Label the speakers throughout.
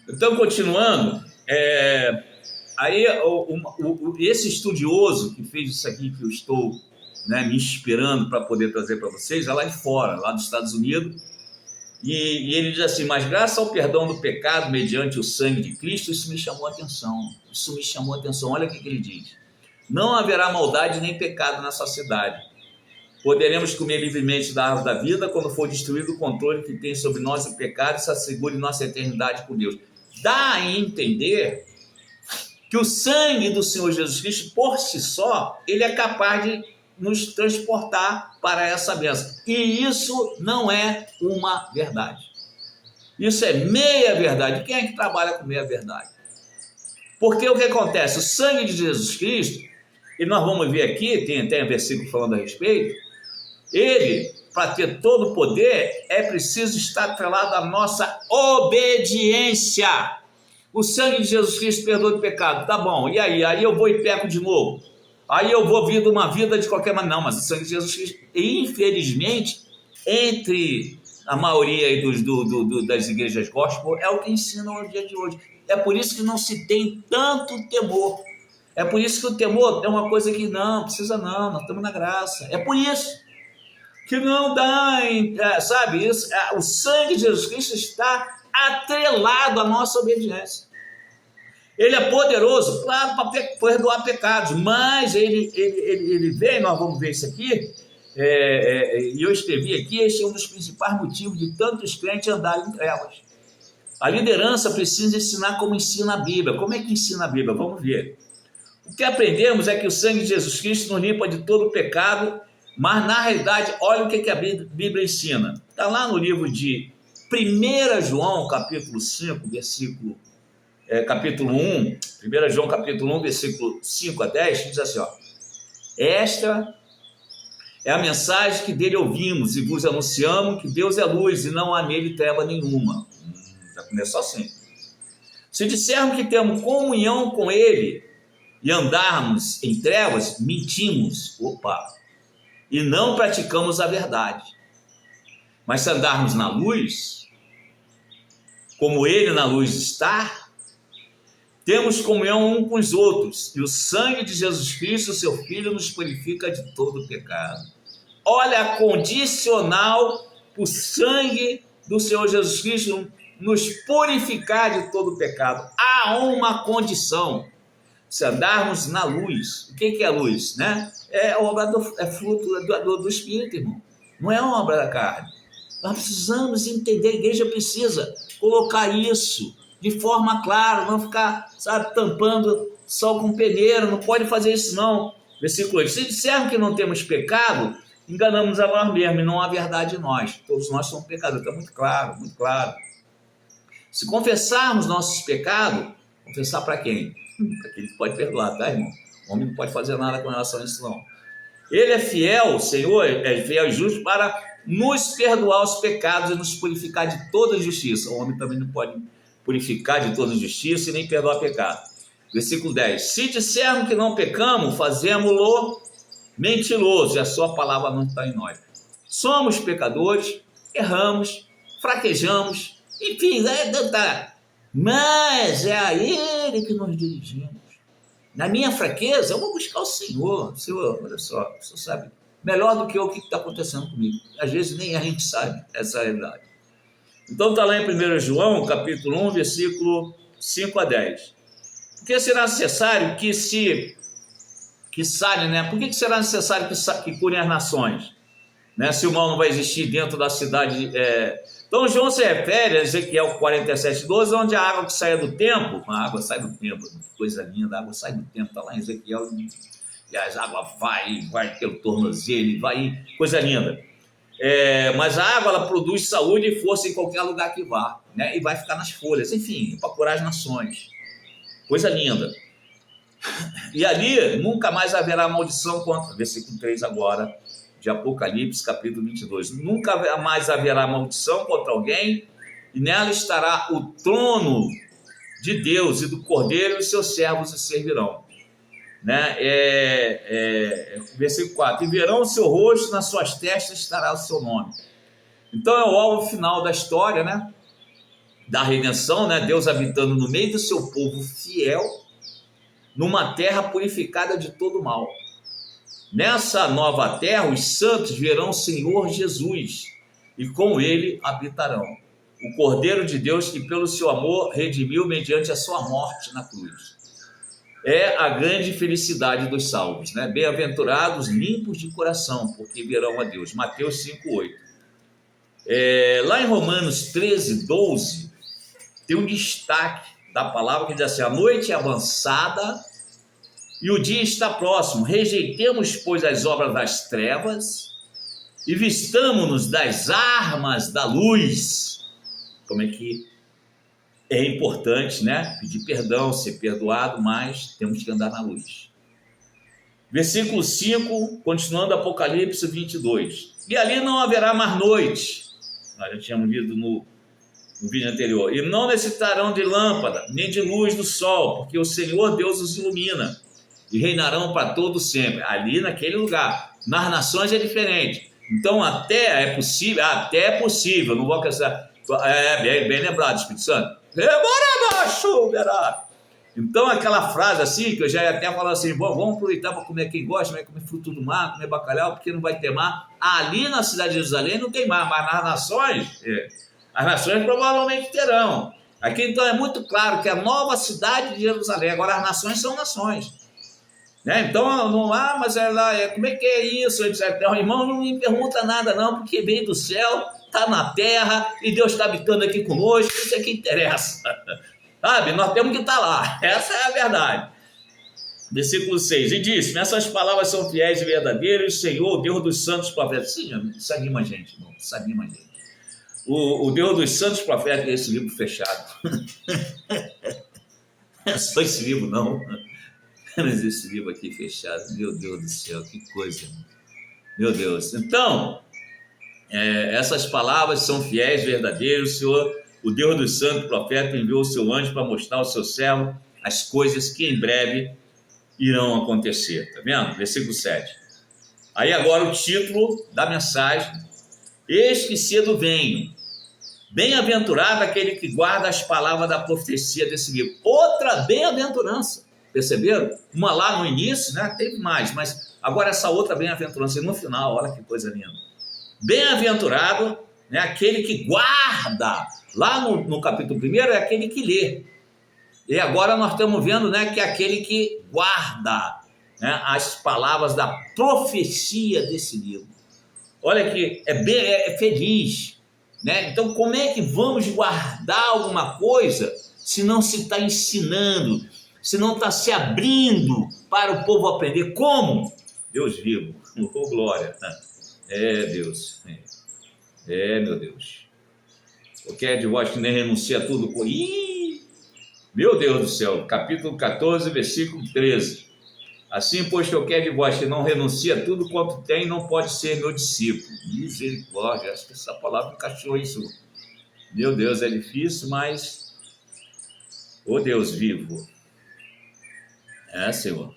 Speaker 1: Então, continuando, aí esse estudioso que fez isso aqui que eu estou, né, me inspirando para poder trazer para vocês, é lá de fora, lá dos Estados Unidos, e ele diz assim: mas graças ao perdão do pecado mediante o sangue de Cristo, isso me chamou a atenção, olha o que ele diz: não haverá maldade nem pecado nessa cidade. Poderemos comer livremente da árvore da vida quando for destruído o controle que tem sobre nós o pecado e se assegure nossa eternidade com Deus. Dá a entender que o sangue do Senhor Jesus Cristo, por si só, ele é capaz de nos transportar para essa bênção. E isso não é uma verdade. Isso é meia verdade. Quem é que trabalha com meia verdade? Porque o que acontece? O sangue de Jesus Cristo, e nós vamos ver aqui, tem até um versículo falando a respeito, ele, para ter todo o poder, é preciso estar atrelado à nossa obediência. O sangue de Jesus Cristo perdoa o pecado, tá bom, e aí? Aí eu vou e peco de novo. Aí eu vou vir uma vida de qualquer maneira. Não, mas o sangue de Jesus Cristo, infelizmente, entre a maioria aí das igrejas gospel, é o que ensinam no dia de hoje. É por isso que não se tem tanto temor. É por isso que o temor é uma coisa que não precisa, não, nós estamos na graça. É por isso que não dá, sabe? Isso, o sangue de Jesus Cristo está atrelado à nossa obediência. Ele é poderoso, claro, para perdoar pecados, mas ele vem, nós vamos ver isso aqui, e eu escrevi aqui, este é um dos principais motivos de tantos crentes andarem em trevas. A liderança precisa ensinar como ensina a Bíblia. Como é que ensina a Bíblia? Vamos ver. O que aprendemos é que o sangue de Jesus Cristo nos limpa de todo o pecado, mas na realidade, olha o que a Bíblia ensina. Está lá no livro de 1 João, capítulo 5, capítulo 1, 1 João capítulo 1, versículo 5 a 10, diz assim, ó: esta é a mensagem que dele ouvimos e vos anunciamos, que Deus é luz e não há nele treva nenhuma. Já começou assim. Se dissermos que temos comunhão com ele e andarmos em trevas, mentimos, e não praticamos a verdade. Mas se andarmos na luz, como ele na luz está, temos comunhão um com os outros, e o sangue de Jesus Cristo, seu Filho, nos purifica de todo pecado. Olha a condicional, o sangue do Senhor Jesus Cristo nos purificar de todo pecado. Há uma condição: se andarmos na luz. O que é a luz, né? É fruto do Espírito, irmão. Não é obra da carne. Nós precisamos entender, a igreja precisa colocar isso de forma clara, não ficar, sabe, tampando sol com peneira, não pode fazer isso não. Versículo 8: se dissermos que não temos pecado, enganamos a nós mesmos e não há verdade em nós. Todos nós somos pecadores, está muito claro, muito claro. Se confessarmos nossos pecados, confessar para quem? Para quem pode perdoar, tá, irmão? O homem não pode fazer nada com relação a isso não. Ele é fiel, o Senhor é fiel e justo para nos perdoar os pecados e nos purificar de toda justiça. O homem também não pode purificar de toda justiça e nem perdoar pecado. Versículo 10: se dissermos que não pecamos, fazemos-lo mentiroso e a sua palavra não está em nós. Somos pecadores, erramos, fraquejamos, enfim, mas é a ele que nos dirigimos. Na minha fraqueza, eu vou buscar o Senhor. Senhor, olha só, o Senhor sabe melhor do que eu o que está acontecendo comigo. Às vezes nem a gente sabe essa realidade. Então está lá em 1 João, capítulo 1, versículo 5 a 10. Porque será necessário que sane, né? Por que será necessário que curem as nações? Né? Se o mal não vai existir dentro da cidade. Então João se refere a Ezequiel 47:12, onde a água que sai do templo, a água sai do templo, coisa linda, a água sai do templo, está lá em Ezequiel, e as águas vai pelo tornozelo, vai, coisa linda. Mas a água, ela produz saúde e força em qualquer lugar que vá, né? E vai ficar nas folhas, enfim, para curar as nações, coisa linda. E ali nunca mais haverá maldição contra, versículo 3 agora, de Apocalipse, capítulo 22. Nunca mais haverá maldição contra alguém, e nela estará o trono de Deus e do Cordeiro, e os seus servos o servirão. Né? Versículo 4: e verão o seu rosto, nas suas testas estará o seu nome. Então é o alvo final da história, né? da redenção, né? Deus habitando no meio do seu povo fiel, numa terra purificada de todo mal. Nessa nova terra, os santos verão o Senhor Jesus, e com ele habitarão. O Cordeiro de Deus, que pelo seu amor redimiu mediante a sua morte na cruz. É a grande felicidade dos salvos, né? Bem-aventurados, limpos de coração, porque verão a Deus. Mateus 5:8. Lá em Romanos 13:12, tem um destaque da palavra que diz assim: a noite é avançada e o dia está próximo. Rejeitemos, pois, as obras das trevas e vistamo-nos das armas da luz. Como é que é importante, né? Pedir perdão, ser perdoado, mas temos que andar na luz. Versículo 5, continuando Apocalipse 22. E ali não haverá mais noite. Nós já tínhamos visto no vídeo anterior. E não necessitarão de lâmpada, nem de luz do sol, porque o Senhor Deus os ilumina. E reinarão para todo sempre. Ali naquele lugar. Nas nações é diferente. Então até é possível. Não vou acrescentar. Bem lembrado, Espírito Santo. Então aquela frase assim, que eu já ia até falar assim: vamos aproveitar para comer, quem gosta, vai comer fruto do mar, comer bacalhau, porque não vai ter mar. Ali na cidade de Jerusalém não tem mar, mas nas nações, as nações provavelmente terão. Aqui então é muito claro que a nova cidade de Jerusalém, agora as nações são nações, né? Então não há, mas como é que é isso? Então, irmão, não me pergunta nada não, porque veio do céu, está na terra e Deus está habitando aqui conosco, isso é que interessa. Sabe, nós temos que estar lá, essa é a verdade. Versículo 6, e disse: essas palavras são fiéis e verdadeiras, o Senhor, o Deus dos santos profetas. Sim, isso anima a gente, irmão, isso anima a gente. O Deus dos santos profetas, esse livro fechado. Não é só esse livro, não. Mas esse livro aqui fechado, meu Deus do céu, que coisa. Meu Deus. Então, essas palavras são fiéis e verdadeiras, o Senhor, o Deus dos santos profetas, enviou o seu anjo para mostrar ao seu servo as coisas que em breve irão acontecer. Tá vendo? Versículo 7. Aí agora o título da mensagem: eis que cedo venho. Bem-aventurado aquele que guarda as palavras da profecia desse livro. Outra bem-aventurança. Perceberam? Uma lá no início, né? Teve mais, mas agora essa outra bem-aventurança no final, olha que coisa linda. Bem-aventurado, né? Aquele que guarda. Lá no capítulo 1 é aquele que lê. E agora nós estamos vendo, né, que é aquele que guarda, né, as palavras da profecia desse livro. Olha que é feliz, né? Então como é que vamos guardar alguma coisa se não se está ensinando, se não está se abrindo para o povo aprender? Como? Deus vivo, oh glória, Deus, meu Deus. Qualquer de vós que nem renuncia a tudo, meu Deus do céu, capítulo 14, versículo 13. Assim, pois, qualquer de vós que não renuncia a tudo quanto tem, não pode ser meu discípulo. Misericórdia, acho que essa palavra encaixou isso. Meu Deus, é difícil, mas Deus vivo. Senhor.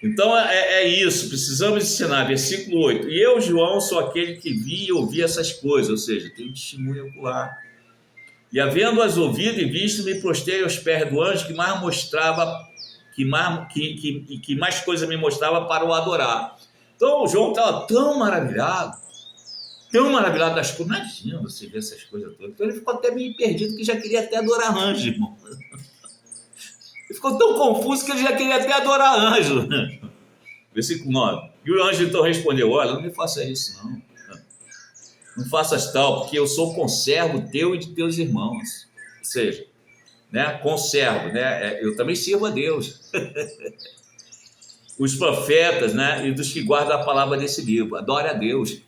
Speaker 1: Então é isso, precisamos ensinar. Versículo 8. E eu, João, sou aquele que vi e ouvi essas coisas, ou seja, tem um testemunho ocular. E havendo-as ouvido e visto, me prostrei aos pés do anjo que mais mostrava, que mais coisa me mostrava para o adorar. Então o João estava tão maravilhado das coisas. Imagina você ver essas coisas todas. Então ele ficou até meio perdido, que já queria até adorar anjo, irmão. Ele ficou tão confuso que ele já queria até adorar anjo. Versículo 9. E o anjo então respondeu: olha, não me faça isso não. Não faças tal, porque eu sou conservo teu e de teus irmãos. Ou seja, né, conservo, né, eu também sirvo a Deus. Os profetas, né, e dos que guardam a palavra desse livro. Adore a Deus.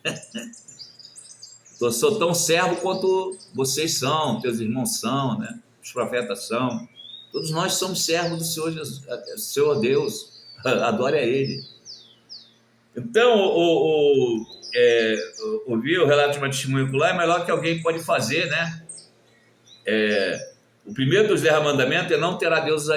Speaker 1: Eu sou tão servo quanto vocês são, teus irmãos são, né? Os profetas são. Todos nós somos servos do Senhor Jesus, Senhor Deus. Adore a Ele. Então, ouvir o relato de uma testemunha ocular é melhor que alguém pode fazer, né? O primeiro dos 10 mandamentos é: não terá deuses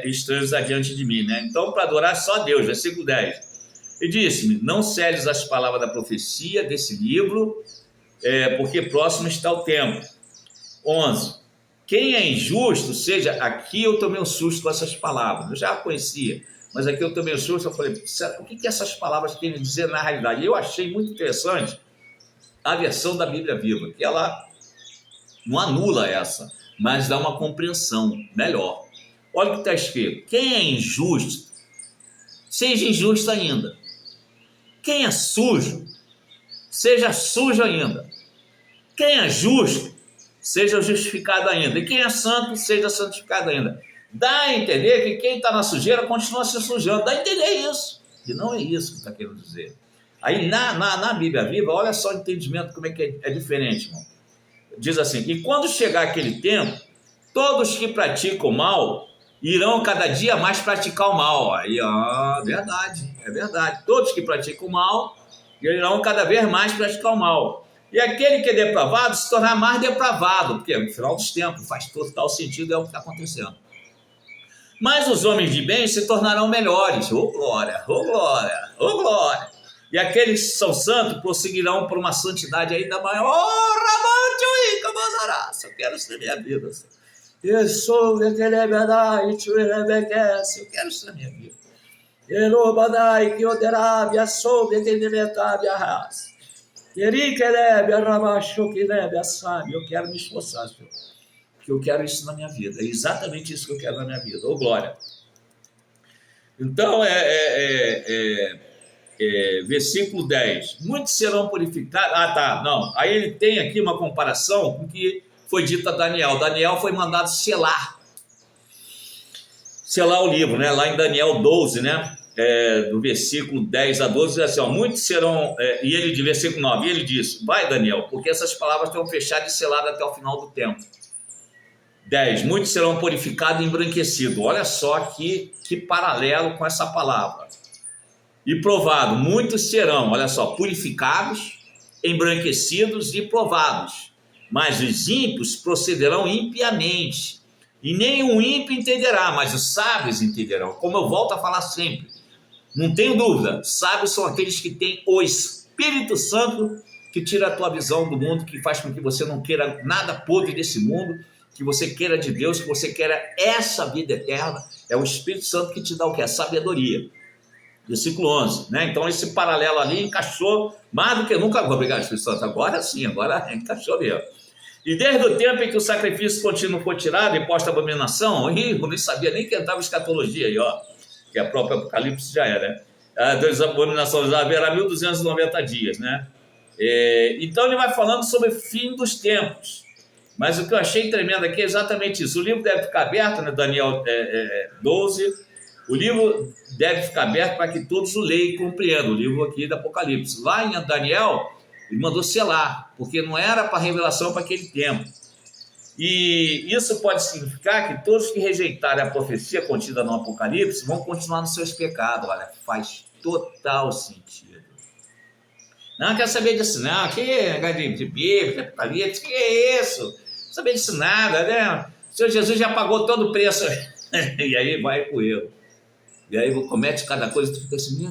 Speaker 1: estranhos adiante de mim, né? Então, para adorar só Deus, versículo 10. E disse-me: não selles as palavras da profecia desse livro, porque próximo está o tempo. 11. Quem é injusto, seja, aqui eu tomei um susto com essas palavras, eu já conhecia, mas aqui eu tomei um susto, eu falei, o que essas palavras querem dizer na realidade? E eu achei muito interessante a versão da Bíblia Viva, que ela não anula essa, mas dá uma compreensão melhor. Olha o que está escrito: quem é injusto, seja injusto ainda. Quem é sujo, seja sujo ainda. Quem é justo, seja justificado ainda. E quem é santo, seja santificado ainda. Dá a entender que quem está na sujeira continua se sujando. Dá a entender isso. E não é isso que está querendo dizer. Aí na Bíblia Viva, olha só o entendimento como é que é diferente, irmão. Diz assim: e quando chegar aquele tempo, todos que praticam o mal irão cada dia mais praticar o mal. Aí, verdade, é verdade. Todos que praticam o mal irão cada vez mais praticar o mal. E aquele que é depravado se tornar mais depravado, porque no final dos tempos faz total sentido, é o que está acontecendo. Mas os homens de bem se tornarão melhores. Ô glória, ô glória, ô glória. E aqueles que são santos prosseguirão por uma santidade ainda maior. Eu quero isso na minha vida. Eu quero isso na minha vida. Eu quero me esforçar, Senhor, porque eu quero isso na minha vida. É exatamente isso que eu quero na minha vida. Ô glória. Então, versículo 10. Muitos serão purificados. Não. Aí ele tem aqui uma comparação com o que foi dito a Daniel. Daniel foi mandado selar o livro, né? Lá em Daniel 12, né? Do versículo 10 a 12, diz assim, muitos serão, e ele de versículo 9, ele diz, vai Daniel, porque essas palavras estão fechadas e seladas até o final do tempo. 10, muitos serão purificados e embranquecidos. Olha só que paralelo com essa palavra. E provado, muitos serão, olha só, purificados, embranquecidos e provados. Mas os ímpios procederão impiamente, e nenhum ímpio entenderá, mas os sábios entenderão. Como eu volto a falar sempre, não tenho dúvida, sábios são aqueles que têm o Espírito Santo, que tira a tua visão do mundo, que faz com que você não queira nada podre desse mundo, que você queira de Deus, que você queira essa vida eterna. É o Espírito Santo que te dá o que? A sabedoria. Versículo 11, né? Então esse paralelo ali encaixou mais do que nunca. Obrigado, Espírito Santo. Agora sim, agora encaixou mesmo. E desde o tempo em que o sacrifício contínuo foi tirado e posta a abominação, eu nem sabia nem que entrava escatologia aí, que a própria Apocalipse já era, né? Das abominações haverá 1290 dias, né? Então ele vai falando sobre o fim dos tempos. Mas o que eu achei tremendo aqui é exatamente isso. O livro deve ficar aberto, né? Daniel 12. O livro deve ficar aberto para que todos o leiam e compreendam. O livro aqui do Apocalipse. Lá em Daniel, ele mandou selar, porque não era para revelação para aquele tempo. E isso pode significar que todos que rejeitarem a profecia contida no Apocalipse vão continuar nos seus pecados. Olha, faz total sentido. Não quer saber disso não, que negócio de Bíblia, de Apocalipse, que é isso? Não saber disso nada, né? O Senhor Jesus já pagou todo o preço. E aí vai com ele. E aí comete cada coisa, tu fica assim,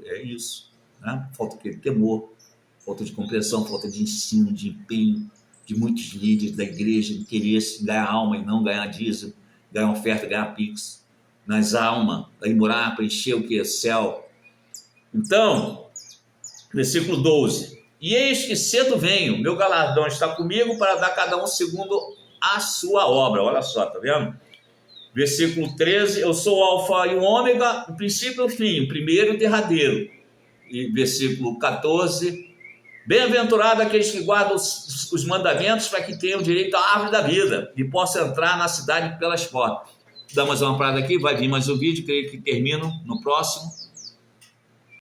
Speaker 1: é isso. Né? Falta de temor, falta de compreensão, falta de ensino, de empenho, de muitos líderes da igreja, interesse em ganhar alma e não ganhar dízimo, ganhar oferta, ganhar pix, nas almas, aí morar, preencher o que? Céu. Então, versículo 12, e eis que cedo venho, meu galardão está comigo para dar cada um segundo a sua obra. Olha só, tá vendo? Versículo 13, eu sou o alfa e o ômega, o princípio e o fim, o primeiro e o derradeiro. E versículo 14, bem-aventurado aqueles que guardam os mandamentos para que tenham direito à árvore da vida e possam entrar na cidade pelas portas. Dá mais uma parada aqui, vai vir mais um vídeo, creio que termino no próximo.